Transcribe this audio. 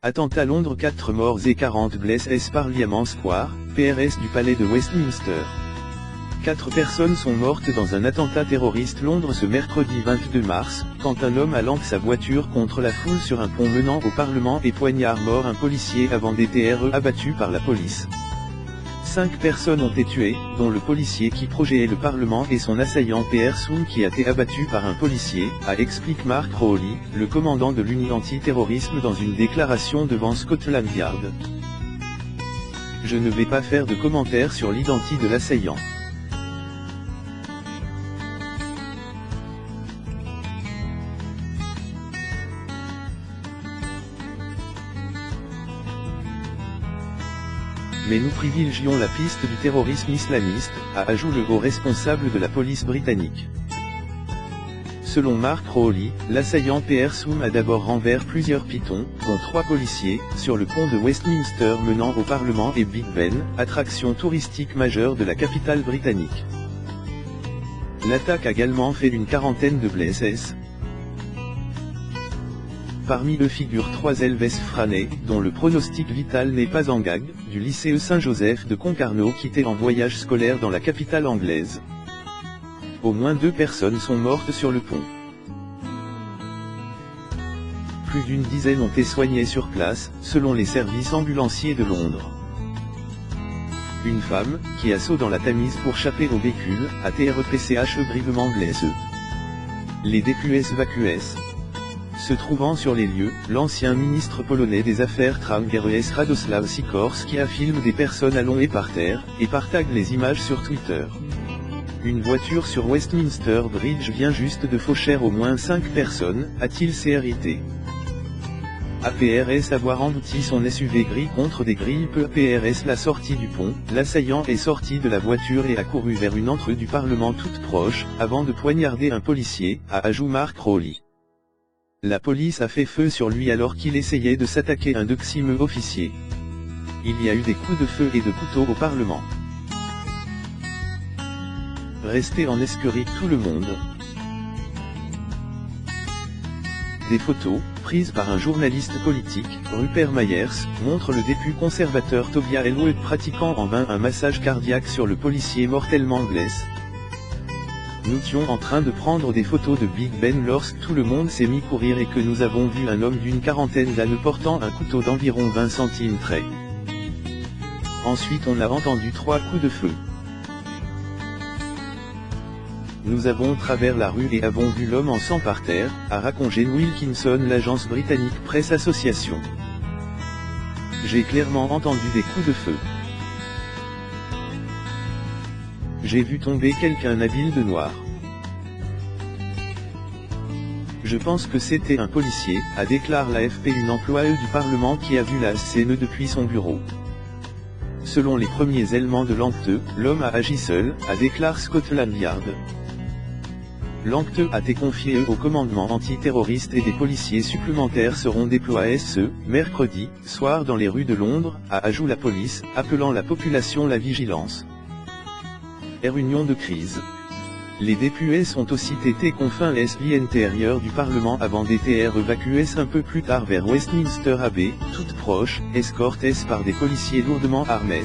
Attentat Londres, 4 morts et 40 blessés. Parliament Square, PRS du palais de Westminster. 4 personnes sont mortes dans un attentat terroriste Londres ce mercredi 22 mars, quand un homme allant sa voiture contre la foule sur un pont menant au Parlement et poignard mort un policier avant d'être abattu par la police. 5 personnes ont été tuées, dont le policier qui projetait le Parlement et son assaillant Pierre Soum qui a été abattu par un policier, explique Mark Rowley, le commandant de l'unité anti-terrorisme dans une déclaration devant Scotland Yard. Je ne vais pas faire de commentaires sur l'identité de l'assaillant. Mais nous privilégions la piste du terrorisme islamiste, a ajouté le haut responsable de la police britannique. Selon Mark Rowley, l'assaillant Pierre Soum a d'abord renversé plusieurs pitons, dont 3 policiers, sur le pont de Westminster menant au Parlement et Big Ben, attraction touristique majeure de la capitale britannique. L'attaque a également fait une quarantaine de blessés. Parmi eux figurent 3 élèves frânés, dont le pronostic vital n'est pas en gagne, du lycée Saint-Joseph de Concarneau qui était en voyage scolaire dans la capitale anglaise. Au moins 2 personnes sont mortes sur le pont. Plus d'une dizaine ont été soignées sur place, selon les services ambulanciers de Londres. Une femme, qui a sauté dans la Tamise pour échapper au véhicule, a été RPCH grièvement blessée. Les DQS vacués. Se trouvant sur les lieux, l'ancien ministre polonais des Affaires étrangères Radosław Sikorski filme des personnes allongées par terre, et partage les images sur Twitter. Une voiture sur Westminster Bridge vient juste de faucher au moins 5 personnes, a-t-il CRT. APRS avoir embouti son SUV gris contre des grilles peu APRS la sortie du pont, l'assaillant est sorti de la voiture et a couru vers une entrée du Parlement toute proche, avant de poignarder un policier, a ajouté Mark Rowley. La police a fait feu sur lui alors qu'il essayait de s'attaquer à un deuxième officier. Il y a eu des coups de feu et de couteau au Parlement. Restez en escurie tout le monde. Des photos, prises par un journaliste politique, Rupert Myers, montrent le député conservateur Tobias Ellwood pratiquant en vain un massage cardiaque sur le policier mortellement blessé. Nous étions en train de prendre des photos de Big Ben lorsque tout le monde s'est mis à courir et que nous avons vu un homme d'une quarantaine d'années portant un couteau d'environ 20 cm. Ensuite on a entendu 3 coups de feu. Nous avons traversé la rue et avons vu l'homme en sang par terre, a raconté Wilkinson l'agence britannique Presse Association. J'ai clairement entendu des coups de feu. J'ai vu tomber quelqu'un habillé de noir. Je pense que c'était un policier, a déclaré l'AFP une employée du Parlement qui a vu la scène depuis son bureau. Selon les premiers éléments de l'enquête, l'homme a agi seul, a déclaré Scotland Yard. L'enquête a été confiée au commandement antiterroriste et des policiers supplémentaires seront déployés ce mercredi soir dans les rues de Londres, a ajouté la police, appelant la population la vigilance. Réunion de crise. Les députés ont aussi été confinés à l'esprit intérieur du Parlement avant d'être évacués un peu plus tard vers Westminster Abbey, toute proche, escortés par des policiers lourdement armés.